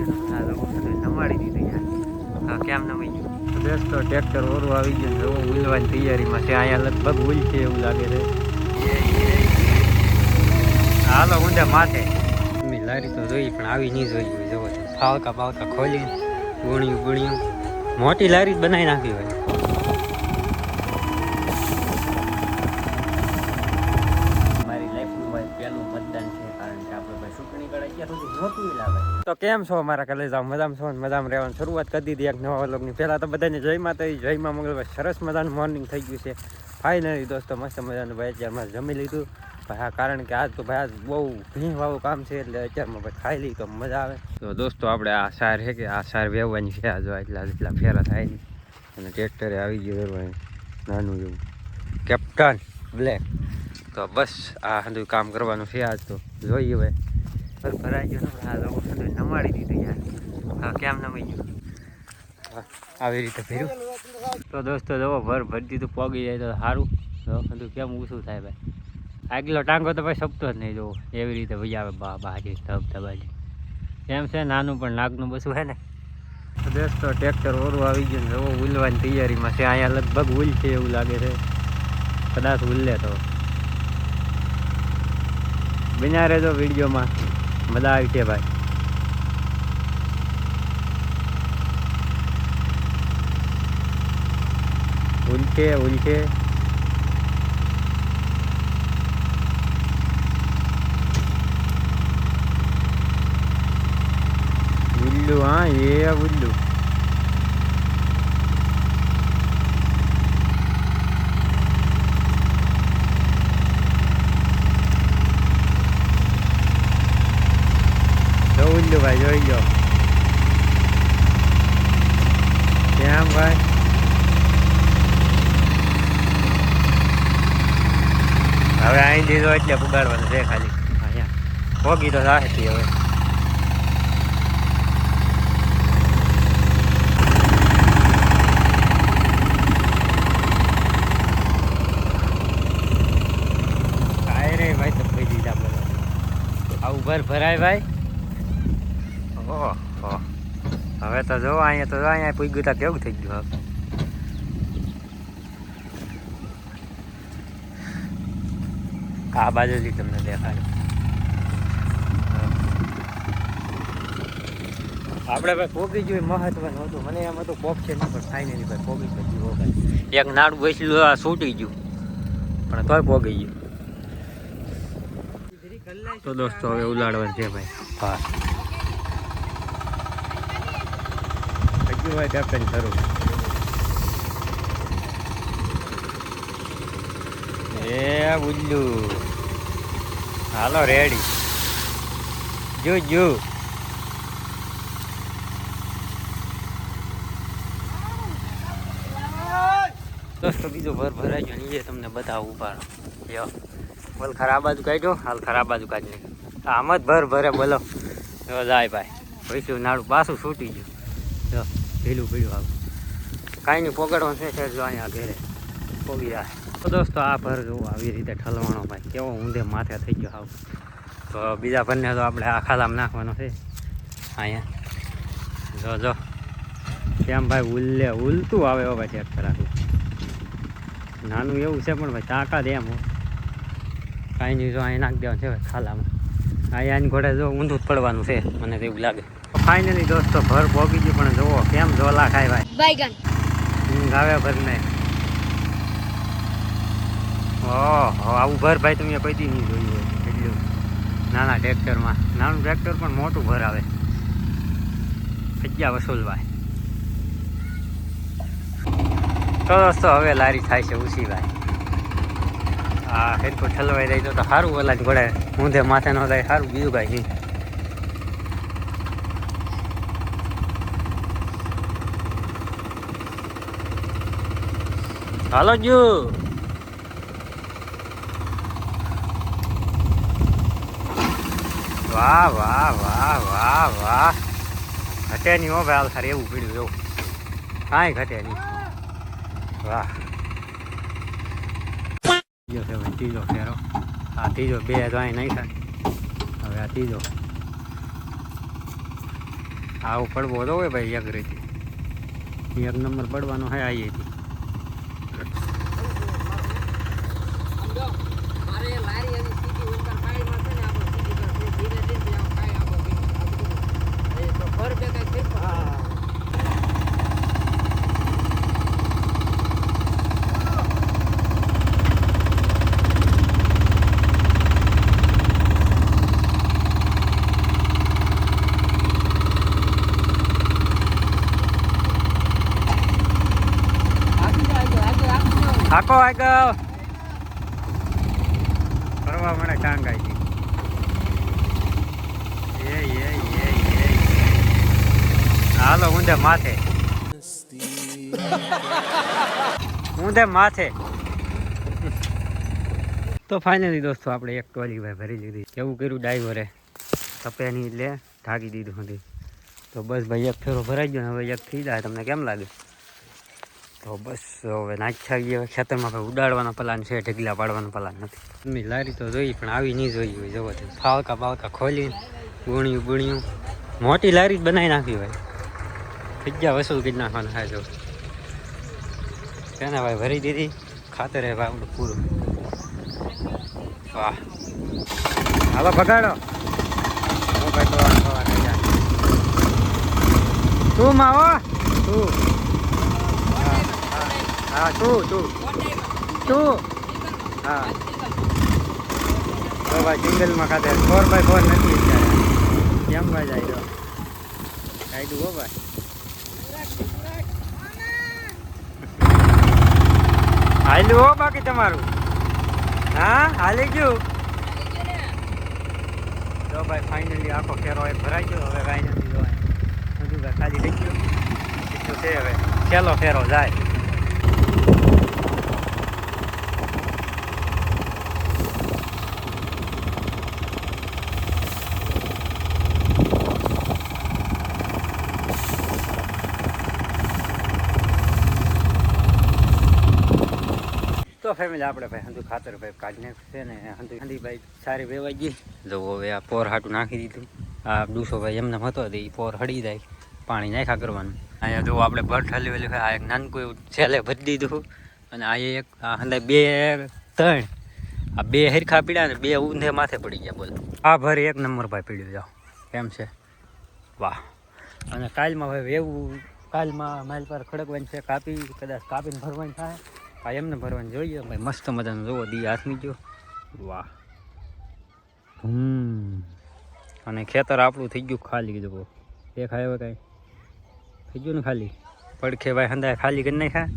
ગયું નમાડી દીધું યાર. હા કેમ નમાઈ ગયું બેસ તો ટ્રેક્ટર ઓરું આવી ગયું જો ઉલવાની તૈયારીમાં છે. અહીંયા લગભગ ઉલ છે એવું લાગે છે. હાલો ઊંધે માથે લારી તો જોઈ પણ આવી નહીં જોઈ હોય. જોવો ફાવકા પાવકા ખોલી ગુણ્યું મોટી લારી જ બનાવી નાખી હોય. તો કેમ છો મારા કલેજા? મજામાં છો? મજામાં રહેવાની શરૂઆત કરી દીધી એક નવા વ્લોગની. પહેલાં તો બધાને જય માતાજી, જય માં મંગળભાઈ. સરસ મજાનું મોર્નિંગ થઈ ગયું છે ફાઇનલી દોસ્તો. મસ્ત મજાનું ભાઈ અત્યારમાં જમી લીધું ભાઈ. હા કારણ કે આજ તો ભાઈ આજ બહુ ભીંવાળું કામ છે એટલે અત્યારમાં ભાઈ ખાઈ લઈ તો મજા આવે. તો દોસ્તો આપણે આ સાર છે કે આ સાર વેવવાની છે. આ જો એટલા ફેરા થાય નહીં અને ટ્રેક્ટરે આવી ગયું વેરવાની નાનું એવું કેપ્ટન બ્લેક. તો બસ આ બધું કામ કરવાનું છે આજ તો. જોઈએ ભાઈ ભરાઈ ગયો ને આ લોકો નમાડી દીધું યાર. હા કેમ નમાઈ ગયું આવી રીતે ફેર્યું. તો દોસ્તો જવો ભરી દીધું પોગી જાય તો સારું. બધું કેમ ઊંચું થાય ભાઈ. આગલો ટાંગો તો ભાઈ સપતો જ નહીં જોવો એવી રીતે ભાઈ આવે બાજી ધબધબાજી. એમ છે નાનું પણ નાગનું બસું છે ને. દોસ્તો ટ્રેક્ટર ઓરું આવી ગયું ને જવો ઉલવાની તૈયારીમાં છે. અહીંયા લગભગ ઉલ છે એવું લાગે છે. કદાચ ઉલ્લે તો બિના રહેજો વિડીયોમાં, મજા આવી છે ભાઈ. ઉલકે ઉલ્લુ. હા એ ઉલ્લુ ઉલ્લુ ભાઈ જોઈ ગયો કેમ ભાઈ. હવે અહીં દીધો એટલે પુગાડવાનું છે ખાલી. અહીંયા પોગી તો થાય છે હવે. કાંઈ રે ભાઈ તો કહી દીધા બોલો આવું ભરાય ભાઈ. ઓહો હવે તો જો અહીંયા પૂગ્યું તા કેવું થઈ ગયું. હવે આ બાજુથી તમને દેખાડે. આપણે ભાઈ પોગી જોઈએ મહત્વનું હતું. મને એમ હતું પોક છે નહીં પણ ફાઇનલી ભાઈ પોગી તો ગયું ભાઈ. એક નાડું બેસલું છૂટી ગયું પણ તોય પોગી ગયું. તો દોસ્તો હવે ઉલાડવાનું છે ભાઈ. હા ભાઈ કેપ્ટન ખરું એ ઉલ્લુ. હાલો રેડી જો દોસ્તો બીજો ભરાઈ ગયો ને એ તમને બતાવું ઉપાડો. યો બોલ ખરાબ બાજુ કાઢ્યો. હાલ ખરાબ બાજુ કાઢી નાખ્યો. આમ જ ભરે બોલો જો જાય ભાઈ. ભઈશું નાડું પાછું છૂટી ગયું. જો ઢીલું પીડ્યું આવું કાંઈ નહીં પોગાડવાનું છે. જો અહીંયા ઘેરે પોગી જાય. તો દોસ્તો આ ભર જોવું આવી રીતે ઠલવાનો ભાઈ કેવો ઊંધે માથે થઈ ગયો આવું. તો બીજા ભરને તો આપણે આ ખાલામાં નાખવાનો છે. અહીંયા જો કેમ ભાઈ ઉલતું આવે હો ભાઈ ટ્રેક્ટર આખું. નાનું એવું છે પણ ભાઈ તાકાત એમ હો કાંઈ નહીં. જો અહીંયા નાખી દેવાનું છે ભાઈ ખાલામાં. અહીંયાની ઘોડે જો ઊંધું જ પડવાનું છે મને તો એવું લાગે. ફાઇનલી દોસ્તો ભર પોગી ગયું પણ જુઓ કેમ ઝોલા ખાય ભાઈ. બાઈગન ઊંઘ આવે ભરને. ઓહો આવું ભર ભાઈ તમે કોઈ દી નહીં જોયું હોય એટલું નાના ટ્રેક્ટરમાં. નાનું ટ્રેક્ટર પણ મોટું ભર આવે. જગ્યા વસૂલ ભાઈ. તો દોસ્તો હવે લારી થાય છે ઉસી ભાઈ. હા હેરકો ઠલવાઈ રહી તો સારું. ઓલા ઘોડે ઊંધે માથે ન થાય સારું. બીજું કાંઈ નહીં. હાલો જો વાહ ઘટે નહીં હો ભાઈ. હાલ ખાલી એવું પીડ્યું એવું કાંઈ ઘટે નહીં. વાહ ત્રીજો ફેરો. આ ત્રીજો બે તો અહીં નહીં થાય. હવે આ ત્રીજો આવું પડવો તો હોય ભાઈ એક રીતે એક નંબર પડવાનો હે અહીંથી આખો આગળ ફરવા મને ટાંગાઈ ગઈ હાલો ઊંધે માથે તો ફાઇનલી દોસ્તો આપણે એક ટોલી ભાઈ ભરી લીધી કેવું કર્યું ડ્રાઈવરે તપેની એટલે ઢાંકી દીધું હતી તો બસ ભાઈ એક ફેરો ભરાઈ ગયો હવે એક થઈ જાય તમને કેમ લાગે તો બસ હવે નાખ્યા ગયો ખેતરમાં ભાઈ ઉડાડવાનો પ્લાન છે ઢગલા પાડવાનો પ્લાન નથી મેં લારી તો જોઈ પણ આવી નહીં જોઈ હોય જવો ફાવકા બાવકા ખોલી ગુણ્યું મોટી લારી જ બનાવી નાખી ભાઈ જગ્યા વસૂલ કરી નાખવાના થાય જો તેને ભાઈ ભરી દીધી ખાતર હે ભાઈ આપણું પૂરું વાહ હાલો ભગાડો તું માવો તું હા તું હા તો ભાઈ જંગલમાં ખાતે 4x4 નથી અત્યારે કેમ ભાઈ જાય તો કાઢું હો ભાઈ હાલ્યું હો બાકી તમારું હા હાલી ગયું તો ભાઈ ફાઇનલી આખો ફેરો એ ભરાઈ ગયો હવે કાંઈ નથી જોવાય બધું ભાઈ ખાલી થઈ ગયું એટલું છે હવે છેલ્લો ફેરો જાય તો ફેમિલી આપણે ભાઈ હંધુ ખાતર ભાઈ કાઢી નાખશે ને હંધી ભાઈ સારી વેવાઈ ગઈ જો હવે આ પોર હાટું નાખી દીધું આ ડૂસો ભાઈ એમને હતો એ પોર હળી જાય પાણી નાખ્યા કરવાનું અહીંયા જો આપણે ભટ્ટ હલી વેલી આ એક નાનકું એવું છેલ્લે ભરી દીધું અને આ એક આ હંધાય 2 3 આ 2 હરખા પીડ્યા ને 2 ઊંધે માથે પડી ગયા બોલ આ ભરી એક નંબર ભાઈ પીડ્યો જાઓ કેમ છે વાહ અને કાલમાં ભાઈ વેવું કાલમાં માલ પર ખડકવાની છે કદાચ કાપીને ભરવાની થાય આ એમને ભરવાની જોઈએ ભાઈ મસ્ત મજાનું જોવો દી હાથમી ગયો વાહ અને ખેતર આપણું થઈ ગયું ખાલી કીધું દેખાય હવે કાંઈ થઈ ગયું ને ખાલી પડખે ભાઈ હંધાય ખાલી કરી નાખ્યા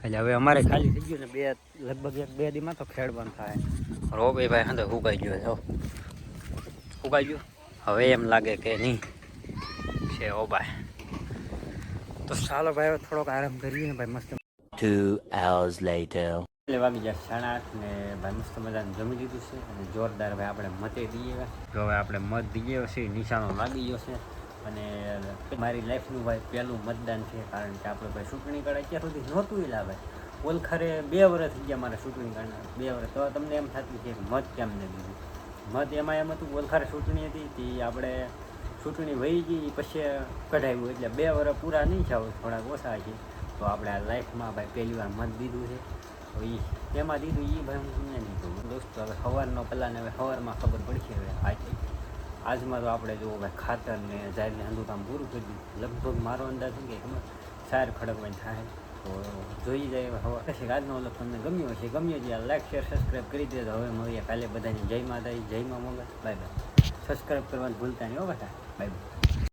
એટલે હવે અમારે ખાલી થઈ ગયું ને લગભગ 1-2 દીમાં તો ખેડવાનું થાય રોબે ભાઈ હંધાય ઉગાઈ ગયો જો ઉગાઈ ગયો હવે એમ લાગે કે નહીં છે ઓ ભાઈ તો ચાલો ભાઈ થોડોક આરામ કરીએ ને ભાઈ મસ્ત 2 hours later વાગી જાય 8:30 ને ભાઈ મસ્ત મજાનું જમી લીધું છે અને જોરદાર ભાઈ આપણે મતે દઈએ તો હવે આપણે મત દઈએ છે નિશાનો લાગી ગયો છે અને મારી લાઈફનું ભાઈ પહેલું મતદાન છે કારણ કે આપણે ભાઈ ચૂંટણી કાર્ડ અત્યાર સુધી નહોતું લાવે ઓલખરે 2 વર્ષ થઈ ગયા મારે ચૂંટણી કાર્ડના 2 વર્ષ તો તમને એમ થતું છે કે મત કેમ ને દીધું મત એમાં એમ હતું ઓલખરે ચૂંટણી હતી તે આપણે ચૂંટણી વહી ગઈ પછી કઢાવ્યું એટલે 2 વર્ષ પૂરા નહીં થાવ થોડાક ઓછા છે તો આપણે આ લાઈફમાં ભાઈ પહેલી વાર મત દીધું છે તો એમાં દીધું ભાઈ હું તમને નહીં કહું દોસ્તો હવે સવારનો પ્લાન હવે સવારમાં ખબર પડશે હવે આજમાં તો આપણે જો ભાઈ ખાતર ને જાહેરને હંધું કામ પૂરું કરી દીધું લગભગ મારો અંદાજ શું કે ખબર સાર ખડકવાની થાય તો જોઈ જાય હવે કશે આજનો ઓલો તમને ગમ્યો હશે ગમ્યો લાઈક શેર સબસ્ક્રાઈબ કરી દેજો હવે મળીએ કાલે બધાની જય માતા જય મા મંગળ બાય બાય સબસ્ક્રાઈબ કરવાનું ભૂલતા નહીં હો બેટા બાય બાય